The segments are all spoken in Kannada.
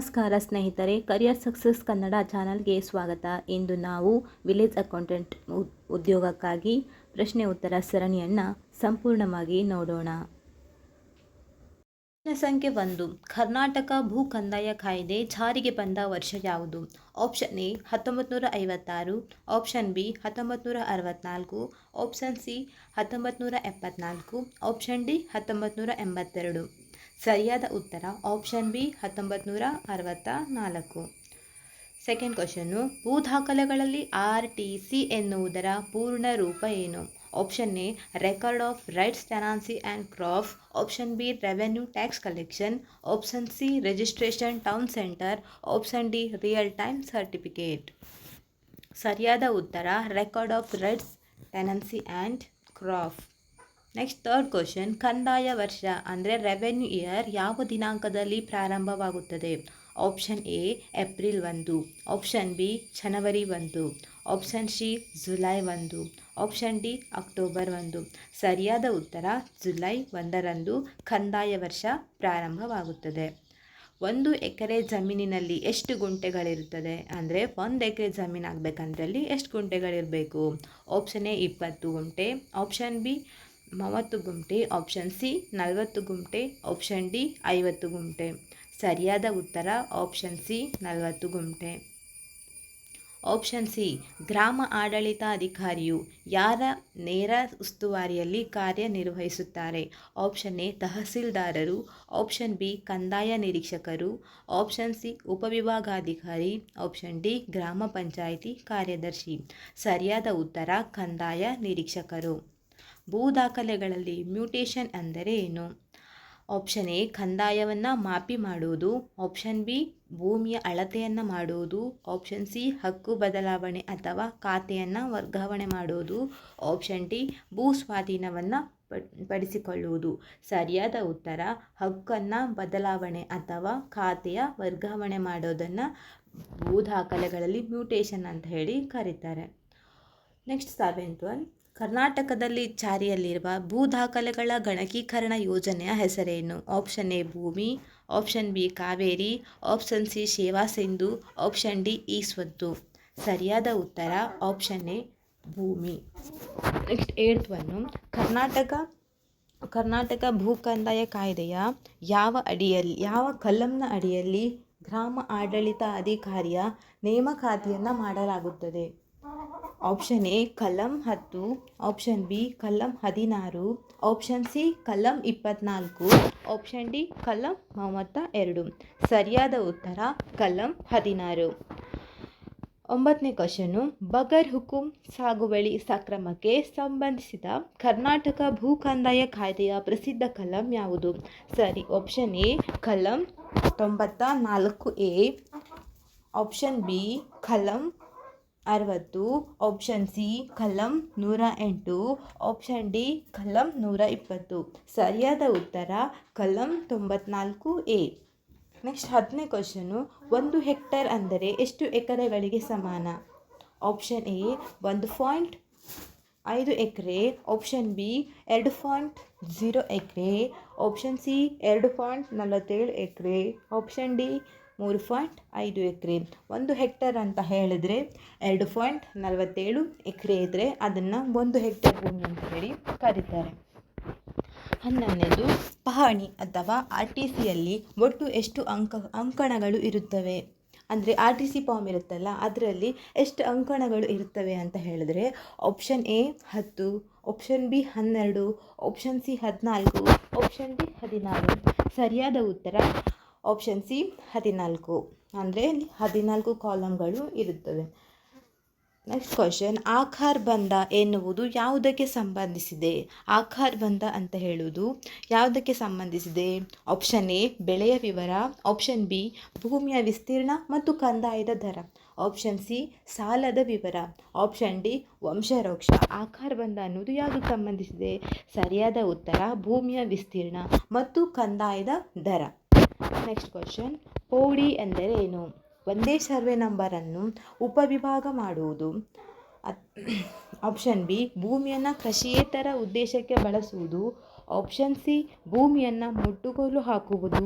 ನಮಸ್ಕಾರ ಸ್ನೇಹಿತರೆ, ಕರಿಯರ್ ಸಕ್ಸಸ್ ಕನ್ನಡ ಚಾನಲ್ಗೆ ಸ್ವಾಗತ. ಇಂದು ನಾವು ವಿಲೇಜ್ ಅಕೌಂಟೆಂಟ್ ಉದ್ಯೋಗಕ್ಕಾಗಿ ಪ್ರಶ್ನೆ ಉತ್ತರ ಸರಣಿಯನ್ನು ಸಂಪೂರ್ಣವಾಗಿ ನೋಡೋಣ. ಪ್ರಶ್ನೆ ಸಂಖ್ಯೆ 1. ಕರ್ನಾಟಕ ಭೂ ಕಂದಾಯ ಕಾಯ್ದೆ ಜಾರಿಗೆ ಬಂದ ವರ್ಷ ಯಾವುದು? Option A 1956, option B 1964, option C 1974, option D 1982. ಸರಿಯಾದ ಉತ್ತರ ಆಪ್ಷನ್ ಬಿ 1964. ಸೆಕೆಂಡ್ ಕ್ವಶನ್ನು, ಭೂ ದಾಖಲೆಗಳಲ್ಲಿ RTC ಎನ್ನುವುದರ ಪೂರ್ಣ ರೂಪ ಏನು? Option A record of rights tenancy and crop, option B revenue tax collection, option C registration town center, option D real time certificate. ಸರಿಯಾದ ಉತ್ತರ record of rights tenancy and crop. Next third question, ಕಂದಾಯ ವರ್ಷ ಅಂದರೆ ರೆವೆನ್ಯೂ ಇಯರ್ ಯಾವ ದಿನಾಂಕದಲ್ಲಿ ಪ್ರಾರಂಭವಾಗುತ್ತದೆ? Option A April 1, option B January 1, option C July 1, option D October 1. ಸರಿಯಾದ ಉತ್ತರ ಜುಲೈ 1ರಂದು ಕಂದಾಯ ವರ್ಷ ಪ್ರಾರಂಭವಾಗುತ್ತದೆ. 1 ಎಕರೆ ಜಮೀನಿನಲ್ಲಿ ಎಷ್ಟು ಗುಂಟೆಗಳಿರುತ್ತದೆ? ಅಂದರೆ 1 ಎಕರೆ ಜಮೀನು ಆಗಬೇಕಂದ್ರಲ್ಲಿ ಎಷ್ಟು ಗುಂಟೆಗಳಿರಬೇಕು? ಆಪ್ಷನ್ ಎ 20 ಗುಂಟೆ, ಆಪ್ಷನ್ ಬಿ 30 ಗುಂಟೆ, ಆಪ್ಷನ್ ಸಿ 40 ಗುಂಟೆ, ಆಪ್ಷನ್ ಡಿ 50 ಗುಂಟೆ. ಸರಿಯಾದ ಉತ್ತರ ಆಪ್ಷನ್ ಸಿ 40 ಗುಂಟೆ. ಆಪ್ಷನ್ ಸಿ ಗ್ರಾಮ ಆಡಳಿತಾಧಿಕಾರಿಯು ಯಾರ ನೇರ ಉಸ್ತುವಾರಿಯಲ್ಲಿ ಕಾರ್ಯನಿರ್ವಹಿಸುತ್ತಾರೆ? ಆಪ್ಷನ್ ಎ ತಹಸೀಲ್ದಾರರು, ಆಪ್ಷನ್ ಬಿ ಕಂದಾಯ ನಿರೀಕ್ಷಕರು, ಆಪ್ಷನ್ ಸಿ ಉಪವಿಭಾಗಾಧಿಕಾರಿ, ಆಪ್ಷನ್ ಡಿ ಗ್ರಾಮ ಪಂಚಾಯಿತಿ ಕಾರ್ಯದರ್ಶಿ. ಸರಿಯಾದ ಉತ್ತರ ಕಂದಾಯ ನಿರೀಕ್ಷಕರು. ಭೂ ದಾಖಲೆಗಳಲ್ಲಿ ಮ್ಯೂಟೇಷನ್ ಅಂದರೆ ಏನು? ಆಪ್ಷನ್ ಎ ಕಂದಾಯವನ್ನು ಮಾಪಿ ಮಾಡುವುದು, ಆಪ್ಷನ್ ಬಿ ಭೂಮಿಯ ಅಳತೆಯನ್ನು ಮಾಡುವುದು, ಆಪ್ಷನ್ ಸಿ ಹಕ್ಕು ಬದಲಾವಣೆ ಅಥವಾ ಖಾತೆಯನ್ನು ವರ್ಗಾವಣೆ ಮಾಡುವುದು, ಆಪ್ಷನ್ ಡಿ ಭೂ ಸ್ವಾಧೀನವನ್ನು ಪಡಿಸಿಕೊಳ್ಳುವುದು. ಸರಿಯಾದ ಉತ್ತರ ಹಕ್ಕನ್ನು ಬದಲಾವಣೆ ಅಥವಾ ಖಾತೆಯ ವರ್ಗಾವಣೆ ಮಾಡೋದನ್ನು ಭೂ ದಾಖಲೆಗಳಲ್ಲಿ ಮ್ಯೂಟೇಷನ್ ಅಂತ ಹೇಳಿ ಕರೀತಾರೆ. ನೆಕ್ಸ್ಟ್ 7th ಒನ್, ಕರ್ನಾಟಕದಲ್ಲಿ ಜಾರಿಯಲ್ಲಿರುವ ಭೂ ದಾಖಲೆಗಳ ಗಣಕೀಕರಣ ಯೋಜನೆಯ ಹೆಸರೇನು? ಆಪ್ಷನ್ ಎ ಭೂಮಿ, option B Kaveri, option C ಸೇವಾ ಸಿಂಧು, ಆಪ್ಷನ್ ಡಿ ಈ ಸ್ವತ್ತು. ಸರಿಯಾದ ಉತ್ತರ ಆಪ್ಷನ್ ಎ ಭೂಮಿ. ನೆಕ್ಸ್ಟ್ 8th ಒನ್ನು, ಕರ್ನಾಟಕ ಭೂ ಕಂದಾಯ ಕಾಯ್ದೆಯ ಯಾವ ಕಲಂನ ಅಡಿಯಲ್ಲಿ ಗ್ರಾಮ ಆಡಳಿತ ಅಧಿಕಾರಿಯ ನೇಮಕಾತಿಯನ್ನು ಮಾಡಲಾಗುತ್ತದೆ? ಆಪ್ಷನ್ ಎ ಕಲಂ 10, ಆಪ್ಷನ್ ಬಿ ಕಲಂ 16, ಆಪ್ಷನ್ ಸಿ ಕಲಂ 24, ಆಪ್ಷನ್ ಡಿ ಕಲಂ 32. ಸರಿಯಾದ ಉತ್ತರ ಕಲಂ 16. 9ನೇ ಕ್ವಶನ್ನು, ಬಗರ್ ಹುಕುಂ ಸಾಗುವಳಿ ಸಕ್ರಮಕ್ಕೆ ಸಂಬಂಧಿಸಿದ ಕರ್ನಾಟಕ ಭೂ ಕಂದಾಯ ಕಾಯ್ದೆಯ ಪ್ರಸಿದ್ಧ ಕಲಂ ಯಾವುದು? ಸರಿ, ಆಪ್ಷನ್ ಎ ಕಲಂ 94A, ಆಪ್ಷನ್ ಬಿ ಕಲಂ 60, ಆಪ್ಷನ್ ಸಿ ಕಲಂ 108, ಆಪ್ಷನ್ ಡಿ ಕಲಂ 120. ಸರಿಯಾದ ಉತ್ತರ ಕಲಂ 94A. ನೆಕ್ಸ್ಟ್ 10ನೇ ಕ್ವಶನ್ನು, 1 ಹೆಕ್ಟೇರ್ ಅಂದರೆ ಎಷ್ಟು ಎಕರೆಗಳಿಗೆ ಸಮಾನ? Option A 1.5 acre, option B 2.0 acre, option C 2.47 acre, option D 3.5 acre. 1 hectare ಅಂತ ಹೇಳಿದರೆ 2.47 ಎಕರೆ ಇದ್ದರೆ ಅದನ್ನು 1 ಹೆಕ್ಟೇರ್ ಭೂಮಿ ಅಂತ ಹೇಳಿ ಕರೀತಾರೆ. 11ನೇದು, ಪಹಣಿ ಅಥವಾ RTCಯಲ್ಲಿ ಒಟ್ಟು ಎಷ್ಟು ಅಂಕಣಗಳು ಇರುತ್ತವೆ? ಅಂದರೆ RTC ಫಾರ್ಮ್ ಇರುತ್ತಲ್ಲ, ಅದರಲ್ಲಿ ಎಷ್ಟು ಅಂಕಣಗಳು ಇರುತ್ತವೆ ಅಂತ ಹೇಳಿದ್ರೆ option A 10, option B 12, option C 14, option D 16. ಸರಿಯಾದ ಉತ್ತರ ಆಪ್ಷನ್ ಸಿ 14. ಅಂದರೆ 14 ಕಾಲಮ್ಗಳು ಇರುತ್ತವೆ. ನೆಕ್ಸ್ಟ್ ಕ್ವಶನ್, ಆಕಾರ್ ಬಂಧ ಎನ್ನುವುದು ಯಾವುದಕ್ಕೆ ಸಂಬಂಧಿಸಿದೆ? ಆಕಾರ್ ಬಂಧ ಅಂತ ಹೇಳುವುದು ಯಾವುದಕ್ಕೆ ಸಂಬಂಧಿಸಿದೆ? ಆಪ್ಷನ್ ಎ ಬೆಳೆಯ ವಿವರ, ಆಪ್ಷನ್ ಬಿ ಭೂಮಿಯ ವಿಸ್ತೀರ್ಣ ಮತ್ತು ಕಂದಾಯದ ದರ, ಆಪ್ಷನ್ ಸಿ ಸಾಲದ ವಿವರ, ಆಪ್ಷನ್ ಡಿ ವಂಶವೃಕ್ಷ. ಆಕಾರ್ ಬಂಧ ಅನ್ನೋದು ಯಾವುದಕ್ಕೆ ಸಂಬಂಧಿಸಿದೆ? ಸರಿಯಾದ ಉತ್ತರ ಭೂಮಿಯ ವಿಸ್ತೀರ್ಣ ಮತ್ತು ಕಂದಾಯದ ದರ. ನೆಕ್ಸ್ಟ್ ಕ್ವಶನ್, ಪೌಡಿ ಎಂದರೆ ಏನು? ಒಂದೇ ಸರ್ವೆ ನಂಬರನ್ನು ಉಪವಿಭಾಗ ಮಾಡುವುದು, ಆಪ್ಷನ್ ಬಿ ಭೂಮಿಯನ್ನು ಕೃಷಿಯೇತರ ಉದ್ದೇಶಕ್ಕೆ ಬಳಸುವುದು, ಆಪ್ಷನ್ ಸಿ ಭೂಮಿಯನ್ನು ಮುಟ್ಟುಗೋಲು ಹಾಕುವುದು.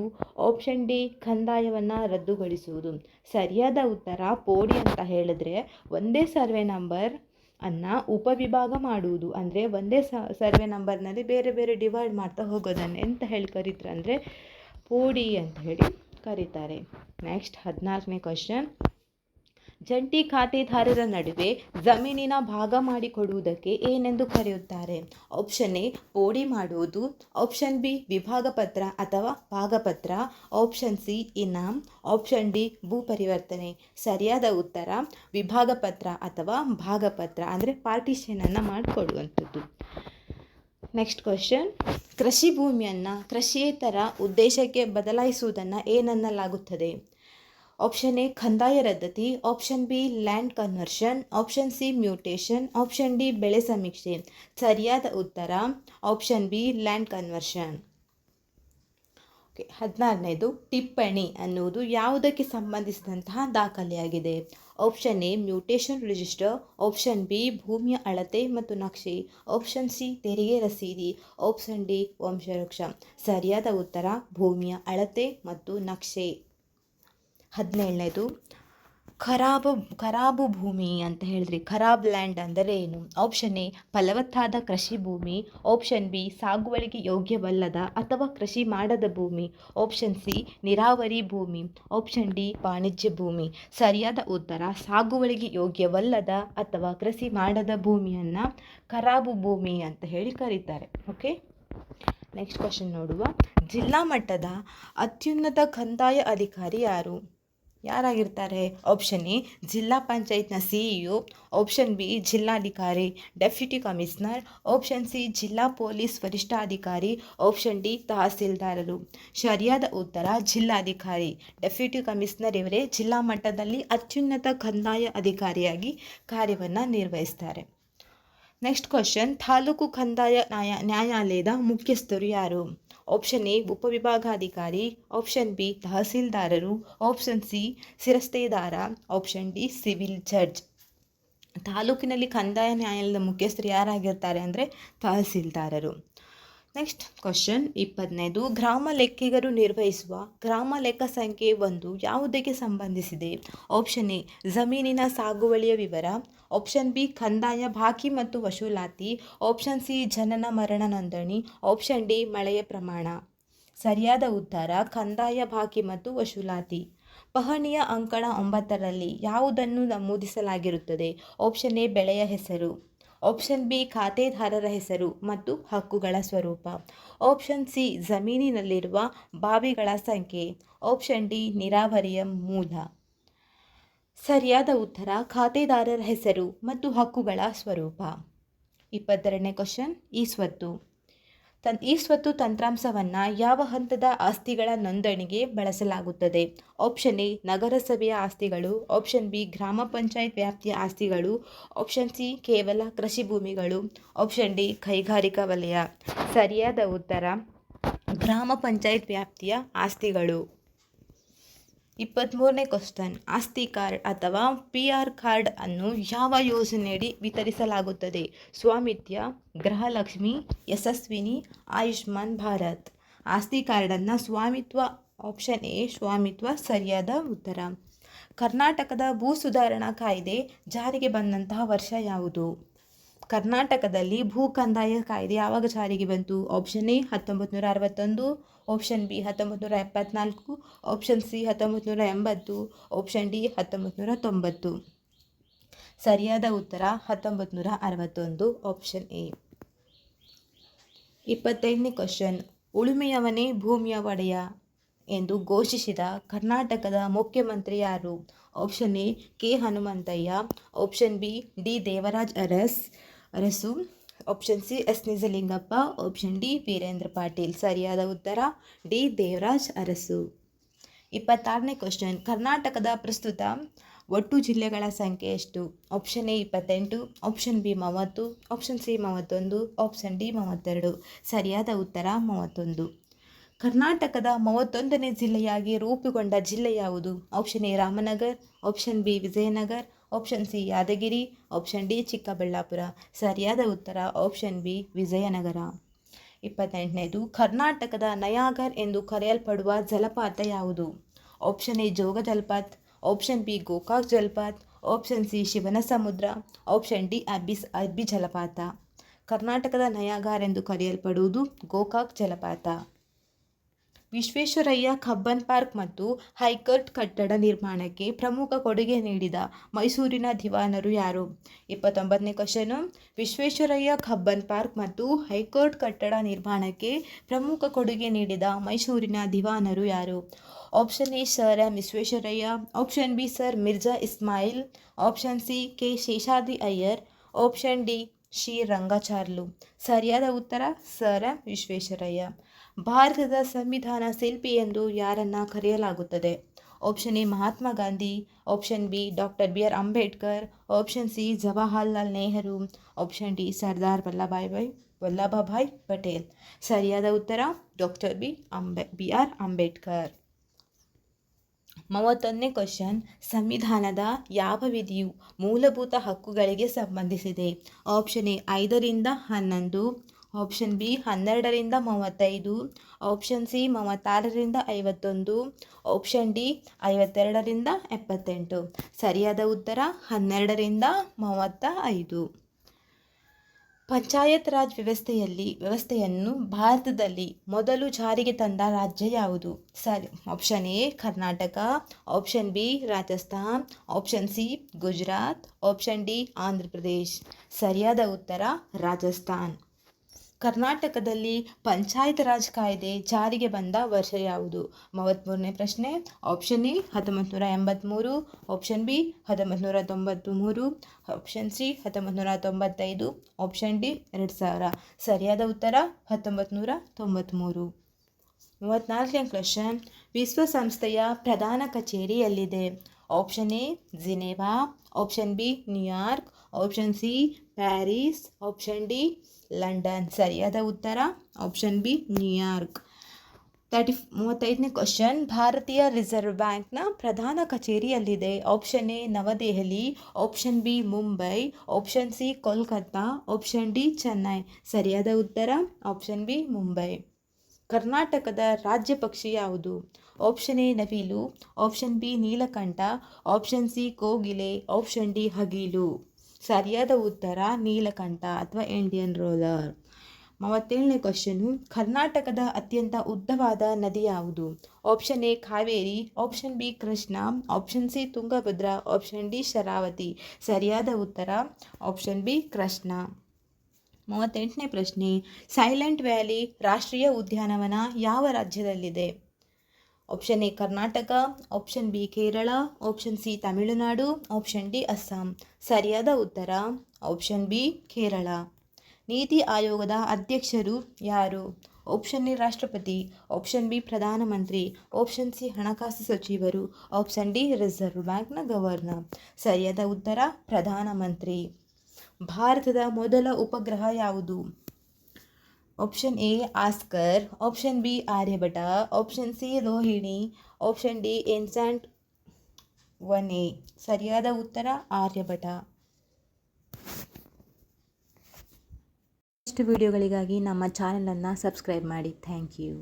ಆಪ್ಷನ್ ಡಿ ಕಂದಾಯವನ್ನು ರದ್ದುಗೊಳಿಸುವುದು. ಸರಿಯಾದ ಉತ್ತರ ಪೋಡಿ ಅಂತ ಹೇಳಿದ್ರೆ ಒಂದೇ ಸರ್ವೆ ನಂಬರ್ ಉಪವಿಭಾಗ ಮಾಡುವುದು. ಅಂದರೆ ಒಂದೇ ಸರ್ವೆ ನಂಬರ್ನಲ್ಲಿ ಬೇರೆ ಬೇರೆ ಡಿವೈಡ್ ಮಾಡ್ತಾ ಹೋಗೋದನ್ನು ಎಂತ ಹೇಳಿ ಕರೀತಾರೆ ಅಂದರೆ ಪೋಡಿ ಅಂತ ಹೇಳಿ ಕರೀತಾರೆ. ನೆಕ್ಸ್ಟ್ 14ನೇ ಕ್ವಶನ್. ಜಂಟಿ ಖಾತೆದಾರರ ನಡುವೆ ಜಮೀನಿನ ಭಾಗ ಮಾಡಿಕೊಡುವುದಕ್ಕೆ ಏನೆಂದು ಕರೆಯುತ್ತಾರೆ? ಆಪ್ಷನ್ ಎ ಪೋಡಿ ಮಾಡುವುದು. ಆಪ್ಷನ್ ಬಿ ವಿಭಾಗ ಪತ್ರ ಅಥವಾ ಭಾಗಪತ್ರ. ಆಪ್ಷನ್ ಸಿ ಇನಾಮ್. ಆಪ್ಷನ್ ಡಿ ಭೂ ಪರಿವರ್ತನೆ. ಸರಿಯಾದ ಉತ್ತರ ವಿಭಾಗ ಪತ್ರ ಅಥವಾ ಭಾಗಪತ್ರ, ಅಂದರೆ ಪಾರ್ಟಿಷನನ್ನು ಮಾಡಿಕೊಡುವಂಥದ್ದು. Next question. ಕೃಷಿ ಭೂಮಿಯನ್ನು ಕೃಷಿಯೇತರ ಉದ್ದೇಶಕ್ಕೆ ಬದಲಾಯಿಸುವುದನ್ನು ಏನನ್ನಲಾಗುತ್ತದೆ? ಆಪ್ಷನ್ ಎ ಕಂದಾಯ ರದ್ದತಿ. Option B land conversion. Option C mutation. Option D ಬೆಳೆ ಸಮೀಕ್ಷೆ. ಸರಿಯಾದ ಉತ್ತರ ಆಪ್ಷನ್ ಬಿ ಲ್ಯಾಂಡ್ ಕನ್ವರ್ಷನ್. 16ನೇದು ಟಿಪ್ಪಣಿ ಅನ್ನುವುದು ಯಾವುದಕ್ಕೆ ಸಂಬಂಧಿಸಿದಂತಹ ದಾಖಲೆಯಾಗಿದೆ? Option A mutation register. Option B ಭೂಮಿಯ ಅಳತೆ ಮತ್ತು ನಕ್ಷೆ. ಆಪ್ಷನ್ ಸಿ ತೆರಿಗೆ ರಸೀದಿ. ಆಪ್ಷನ್ ಡಿ ವಂಶವೃಕ್ಷ. ಸರಿಯಾದ ಉತ್ತರ ಭೂಮಿಯ ಅಳತೆ ಮತ್ತು ನಕ್ಷೆ. 17ನೇದು ಖರಾಬು ಭೂಮಿ ಅಂತ ಹೇಳಿದ್ರಿ. ಖರಾಬ್ ಲ್ಯಾಂಡ್ ಅಂದರೆ ಏನು? ಆಪ್ಷನ್ ಎ ಫಲವತ್ತಾದ ಕೃಷಿ ಭೂಮಿ. ಆಪ್ಷನ್ ಬಿ ಸಾಗುವಳಿಗೆ ಯೋಗ್ಯವಲ್ಲದ ಅಥವಾ ಕೃಷಿ ಮಾಡದ ಭೂಮಿ. ಆಪ್ಷನ್ ಸಿ ನೀರಾವರಿ ಭೂಮಿ. ಆಪ್ಷನ್ ಡಿ ವಾಣಿಜ್ಯ ಭೂಮಿ. ಸರಿಯಾದ ಉತ್ತರ ಸಾಗುವಳಿಗೆ ಯೋಗ್ಯವಲ್ಲದ ಅಥವಾ ಕೃಷಿ ಮಾಡದ ಭೂಮಿಯನ್ನು ಖರಾಬು ಭೂಮಿ ಅಂತ ಹೇಳಿ ಕರೀತಾರೆ. ಓಕೆ, ನೆಕ್ಸ್ಟ್ ಕ್ವಶನ್ ನೋಡುವ. ಜಿಲ್ಲಾ ಮಟ್ಟದ ಅತ್ಯುನ್ನತ ಕಂದಾಯ ಅಧಿಕಾರಿ ಯಾರಾಗಿರ್ತಾರೆ? ಆಪ್ಷನ್ ಎ ಜಿಲ್ಲಾ ಪಂಚಾಯತ್ನ ಸಿಇಒ. ಆಪ್ಷನ್ ಬಿ ಜಿಲ್ಲಾಧಿಕಾರಿ ಡೆಪ್ಯೂಟಿ ಕಮಿಷನರ್. ಆಪ್ಷನ್ ಸಿ ಜಿಲ್ಲಾ ಪೊಲೀಸ್ ವರಿಷ್ಠಾಧಿಕಾರಿ. ಆಪ್ಷನ್ ಡಿ ತಹಸೀಲ್ದಾರರು. ಸರಿಯಾದ ಉತ್ತರ ಜಿಲ್ಲಾಧಿಕಾರಿ ಡೆಪ್ಯೂಟಿ ಕಮಿಷನರ್ ಇವರೇ ಜಿಲ್ಲಾ ಮಟ್ಟದಲ್ಲಿ ಅತ್ಯುನ್ನತ ಕಂದಾಯ ಅಧಿಕಾರಿಯಾಗಿ ಕಾರ್ಯವನ್ನು ನಿರ್ವಹಿಸ್ತಾರೆ. Next question. ತಾಲೂಕು ಕಂದಾಯ ನ್ಯಾಯಾಲಯದ ಮುಖ್ಯಸ್ಥರು ಯಾರು? ಆಪ್ಷನ್ ಎ ಉಪವಿಭಾಗಾಧಿಕಾರಿ. ಆಪ್ಷನ್ ಬಿ ತಹಸೀಲ್ದಾರರು. ಆಪ್ಷನ್ ಸಿ ಶಿರಸ್ತೇದಾರ. Option D civil judge. ತಾಲೂಕಿನಲ್ಲಿ ಕಂದಾಯ ನ್ಯಾಯಾಲಯದ ಮುಖ್ಯಸ್ಥರು ಯಾರಾಗಿರ್ತಾರೆ ಅಂದರೆ ತಹಸೀಲ್ದಾರರು. Next question 20ನೇದು. ಗ್ರಾಮ ಲೆಕ್ಕಿಗರು ನಿರ್ವಹಿಸುವ ಗ್ರಾಮ ಲೆಕ್ಕ ಸಂಖ್ಯೆ 1 ಯಾವುದಕ್ಕೆ ಸಂಬಂಧಿಸಿದೆ? ಆಪ್ಷನ್ ಎ ಜಮೀನಿನ ಸಾಗುವಳಿಯ ವಿವರ. ಆಪ್ಷನ್ ಬಿ ಕಂದಾಯ ಬಾಕಿ ಮತ್ತು ವಸೂಲಾತಿ. ಆಪ್ಷನ್ ಸಿ ಜನನ ಮರಣ ನೋಂದಣಿ. ಆಪ್ಷನ್ ಡಿ ಮಳೆಯ ಪ್ರಮಾಣ. ಸರಿಯಾದ ಉತ್ತರ ಕಂದಾಯ ಬಾಕಿ ಮತ್ತು ವಸೂಲಾತಿ. ಪಹಣಿಯ ಅಂಕಣ 9ರಲ್ಲಿ ಯಾವುದನ್ನು ನಮೂದಿಸಲಾಗಿರುತ್ತದೆ? ಆಪ್ಷನ್ ಎ ಬೆಳೆಯ ಹೆಸರು. ಆಪ್ಷನ್ ಬಿ ಖಾತೆದಾರರ ಹೆಸರು ಮತ್ತು ಹಕ್ಕುಗಳ ಸ್ವರೂಪ. ಆಪ್ಷನ್ ಸಿ ಜಮೀನಿನಲ್ಲಿರುವ ಬಾವಿಗಳ ಸಂಖ್ಯೆ. ಆಪ್ಷನ್ ಡಿ ನೀರಾವರಿಯ ಮೂಲ. ಸರಿಯಾದ ಉತ್ತರ ಖಾತೆದಾರರ ಹೆಸರು ಮತ್ತು ಹಕ್ಕುಗಳ ಸ್ವರೂಪ. 22ನೇ ಕ್ವಶನ್. ಈ ಸ್ವತ್ತು ತಂತ್ರಾಂಶವನ್ನು ಯಾವ ಹಂತದ ಆಸ್ತಿಗಳ ನೋಂದಣಿಗೆ ಬಳಸಲಾಗುತ್ತದೆ? ಆಪ್ಷನ್ ಎ ನಗರಸಭೆಯ ಆಸ್ತಿಗಳು. ಆಪ್ಷನ್ ಬಿ ಗ್ರಾಮ ಪಂಚಾಯತ್ ವ್ಯಾಪ್ತಿಯ ಆಸ್ತಿಗಳು. ಆಪ್ಷನ್ ಸಿ ಕೇವಲ ಕೃಷಿ ಭೂಮಿಗಳು. ಆಪ್ಷನ್ ಡಿ ಕೈಗಾರಿಕಾ ವಲಯ. ಸರಿಯಾದ ಉತ್ತರ ಗ್ರಾಮ ಪಂಚಾಯತ್ ವ್ಯಾಪ್ತಿಯ ಆಸ್ತಿಗಳು. 23ನೇ ಕ್ವಶನ್. ಆಸ್ತಿ ಕಾರ್ಡ್ ಅಥವಾ PR ಕಾರ್ಡ್ ಅನ್ನು ಯಾವ ಯೋಜನೆಯಡಿ ವಿತರಿಸಲಾಗುತ್ತದೆ? ಸ್ವಾಮಿತ್ವ, ಗೃಹಲಕ್ಷ್ಮಿ, ಯಶಸ್ವಿನಿ, ಆಯುಷ್ಮಾನ್ ಭಾರತ್. ಆಸ್ತಿ ಕಾರ್ಡನ್ನು ಸ್ವಾಮಿತ್ವ. ಆಪ್ಷನ್ ಎ ಸ್ವಾಮಿತ್ವ ಸರಿಯಾದ ಉತ್ತರ. ಕರ್ನಾಟಕದ ಭೂ ಸುಧಾರಣಾ ಕಾಯ್ದೆ ಜಾರಿಗೆ ಬಂದಂತಹ ವರ್ಷ ಯಾವುದು? ಕರ್ನಾಟಕದಲ್ಲಿ ಭೂ ಕಂದಾಯ ಕಾಯ್ದೆ ಯಾವಾಗ ಜಾರಿಗೆ ಬಂತು? Option A 1961. Option B 1974. Option C 1980. Option D 1990. ಸರಿಯಾದ ಉತ್ತರ 1961. Option A. 25ನೇ ಕ್ವಶನ್. ಉಳುಮೆಯವನೇ ಭೂಮಿಯ ಒಡೆಯ ಎಂದು ಘೋಷಿಸಿದ ಕರ್ನಾಟಕದ ಮುಖ್ಯಮಂತ್ರಿ ಯಾರು? Option A K Hanumanthaiah. Option B D Devaraj Urs. Option C S Nijalingappa. Option D Veerendra Patil. ಸರಿಯಾದ ಉತ್ತರ ಡಿ ದೇವರಾಜ್ ಅರಸು. 26ನೇ ಕ್ವಶನ್. ಕರ್ನಾಟಕದ ಪ್ರಸ್ತುತ ಒಟ್ಟು ಜಿಲ್ಲೆಗಳ ಸಂಖ್ಯೆ ಎಷ್ಟು? Option A 28. Option B 30. Option C 31. Option D 32. ಸರಿಯಾದ ಉತ್ತರ 31. ಕರ್ನಾಟಕದ 31ನೇ ಜಿಲ್ಲೆಯಾಗಿ ರೂಪುಗೊಂಡ ಜಿಲ್ಲೆ ಯಾವುದು? Option A Ramanagar. Option B Vijayanagara. Option C Yadagiri. Option D Chikkaballapura. ಸರಿಯಾದ ಉತ್ತರ ಆಪ್ಷನ್ ಬಿ ವಿಜಯನಗರ. 28ನೇದು ಕರ್ನಾಟಕದ ನಯಾಗರ್ ಎಂದು ಕರೆಯಲ್ಪಡುವ ಜಲಪಾತ ಯಾವುದು? ಆಪ್ಷನ್ ಎ ಜೋಗ ಜಲಪಾತ್, ಆಪ್ಷನ್ ಬಿ ಗೋಕಾಕ್ ಜಲಪಾತ್, option C Shivanasamudra, option D ಅಬ್ಬಿ ಜಲಪಾತ. ಕರ್ನಾಟಕದ ನಯಾಗರ್ ಎಂದು ಕರೆಯಲ್ಪಡುವುದು ಗೋಕಾಕ್ ಜಲಪಾತ. ವಿಶ್ವೇಶ್ವರಯ್ಯ ಕಬ್ಬನ್ ಪಾರ್ಕ್ ಮತ್ತು ಹೈಕೋರ್ಟ್ ಕಟ್ಟಡ ನಿರ್ಮಾಣಕ್ಕೆ ಪ್ರಮುಖ ಕೊಡುಗೆ ನೀಡಿದ ಮೈಸೂರಿನ ದಿವಾನರು ಯಾರು? 29ನೇ ಕ್ವಶನು. ವಿಶ್ವೇಶ್ವರಯ್ಯ ಕಬ್ಬನ್ ಪಾರ್ಕ್ ಮತ್ತು ಹೈಕೋರ್ಟ್ ಕಟ್ಟಡ ನಿರ್ಮಾಣಕ್ಕೆ ಪ್ರಮುಖ ಕೊಡುಗೆ ನೀಡಿದ ಮೈಸೂರಿನ ದಿವಾನರು ಯಾರು? Option A sir M Visvesvaraya, option B sir Mirza Ismail, option C K Seshadri Iyer, option D Srirangacharlu. ಸರಿಯಾದ ಉತ್ತರ ಸರ್ ಎಂ ವಿಶ್ವೇಶ್ವರಯ್ಯ. ಭಾರತದ ಸಂವಿಧಾನ ಶಿಲ್ಪಿ ಎಂದು ಯಾರನ್ನ ಕರೆಯಲಾಗುತ್ತದೆ? Option A Mahatma Gandhi, option B doctor B R Ambedkar, option C Jawaharlal Nehru, option D Sardar Vallabhbhai Patel. ಸರಿಯಾದ ಉತ್ತರ ಡಾಕ್ಟರ್ ಬಿ ಆರ್ ಅಂಬೇಡ್ಕರ್. 31ನೇ ಕ್ವಶನ್. ಸಂವಿಧಾನದ ಯಾವ ವಿಧಿಯು ಮೂಲಭೂತ ಹಕ್ಕುಗಳಿಗೆ ಸಂಬಂಧಿಸಿದೆ? ಆಪ್ಷನ್ ಎ 5ರಿಂದ 11, ಆಪ್ಷನ್ ಬಿ 12ರಿಂದ 35, ಆಪ್ಷನ್ ಸಿ 36ರಿಂದ 51, ಆಪ್ಷನ್ ಡಿ 52ರಿಂದ 78. ಸರಿಯಾದ ಉತ್ತರ 12ರಿಂದ 35. ಪಂಚಾಯತ್ ರಾಜ್ ವ್ಯವಸ್ಥೆಯನ್ನು ಭಾರತದಲ್ಲಿ ಮೊದಲು ಜಾರಿಗೆ ತಂದ ರಾಜ್ಯ ಯಾವುದು? ಸರಿ. Option A Karnataka, option B Rajasthan, option C Gujarat, option D Andhra Pradesh. ಸರಿಯಾದ ಉತ್ತರ ರಾಜಸ್ಥಾನ್. ಕರ್ನಾಟಕದಲ್ಲಿ ಪಂಚಾಯತ್ ರಾಜ್ ಕಾಯ್ದೆ ಜಾರಿಗೆ ಬಂದ ವರ್ಷ ಯಾವುದು? 33ನೇ ಪ್ರಶ್ನೆ. Option A 1983, option B 1993, option C 1995, option D 2000. ಸರಿಯಾದ ಉತ್ತರ 1993. 34ನೇ ಕ್ವಶನ್. ವಿಶ್ವಸಂಸ್ಥೆಯ ಪ್ರಧಾನ ಕಚೇರಿ ಎಲ್ಲಿದೆ? Option A Geneva, option B New York, option C Paris, option D London. ಸರಿಯಾದ ಉತ್ತರ ಆಪ್ಷನ್ ಬಿ ನ್ಯೂಯಾರ್ಕ್. 35ನೇ ಕ್ವಶನ್. ಭಾರತೀಯ ರಿಸರ್ವ್ ಬ್ಯಾಂಕ್ನ ಪ್ರಧಾನ ಕಚೇರಿ ಎಲ್ಲಿದೆ? Option A Navadehali, option B Mumbai, option C Kolkata, option D Chennai. ಸರಿಯಾದ ಉತ್ತರ ಆಪ್ಷನ್ ಬಿ ಮುಂಬೈ. ಕರ್ನಾಟಕದ ರಾಜ್ಯ ಪಕ್ಷಿ ಯಾವುದು? ಆಪ್ಷನ್ ಎ ನವಿಲು, option B Neelakantha, option C ಕೋಗಿಲೆ, ಆಪ್ಷನ್ ಡಿ ಹಗೀಲು. ಸರಿಯಾದ ಉತ್ತರ ನೀಲಕಂಠ ಅಥವಾ ಇಂಡಿಯನ್ ರೋಲರ್. 37ನೇ ಕ್ವಶನು. ಕರ್ನಾಟಕದ ಅತ್ಯಂತ ಉದ್ದವಾದ ನದಿ ಯಾವುದು? Option A Kaveri, option B Krishna, option C Tungabhadra, option D Sharavathi. ಸರಿಯಾದ ಉತ್ತರ ಆಪ್ಷನ್ ಬಿ ಕೃಷ್ಣ. 38ನೇ ಪ್ರಶ್ನೆ. ಸೈಲೆಂಟ್ ವ್ಯಾಲಿ ರಾಷ್ಟ್ರೀಯ ಉದ್ಯಾನವನ ಯಾವ ರಾಜ್ಯದಲ್ಲಿದೆ? Option A Karnataka, option B Kerala, option C Tamil Nadu, option D Assam. ಸರಿಯಾದ ಉತ್ತರ ಆಪ್ಷನ್ ಬಿ ಕೇರಳ. ನೀತಿ ಆಯೋಗದ ಅಧ್ಯಕ್ಷರು ಯಾರು? ಆಪ್ಷನ್ ಎ ರಾಷ್ಟ್ರಪತಿ, ಆಪ್ಷನ್ ಬಿ ಪ್ರಧಾನಮಂತ್ರಿ, ಆಪ್ಷನ್ ಸಿ ಹಣಕಾಸು ಸಚಿವರು, ಆಪ್ಷನ್ ಡಿ ರಿಸರ್ವ್ ಬ್ಯಾಂಕ್ನ ಗವರ್ನರ್. ಸರಿಯಾದ ಉತ್ತರ ಪ್ರಧಾನಮಂತ್ರಿ. ಭಾರತದ ಮೊದಲ ಉಪಗ್ರಹ ಯಾವುದು? ಆಪ್ಷನ್ ಎ ಆಸ್ಕರ್, option B Aryabhata, option C Rohini, option D INSAT 1A. ಸರಿಯಾದ ಉತ್ತರ ಆರ್ಯಭಟ. ನೆಕ್ಸ್ಟ್ ವಿಡಿಯೋಗಳಿಗಾಗಿ ನಮ್ಮ ಚಾನಲನ್ನು ಸಬ್ಸ್ಕ್ರೈಬ್ ಮಾಡಿ. Thank you.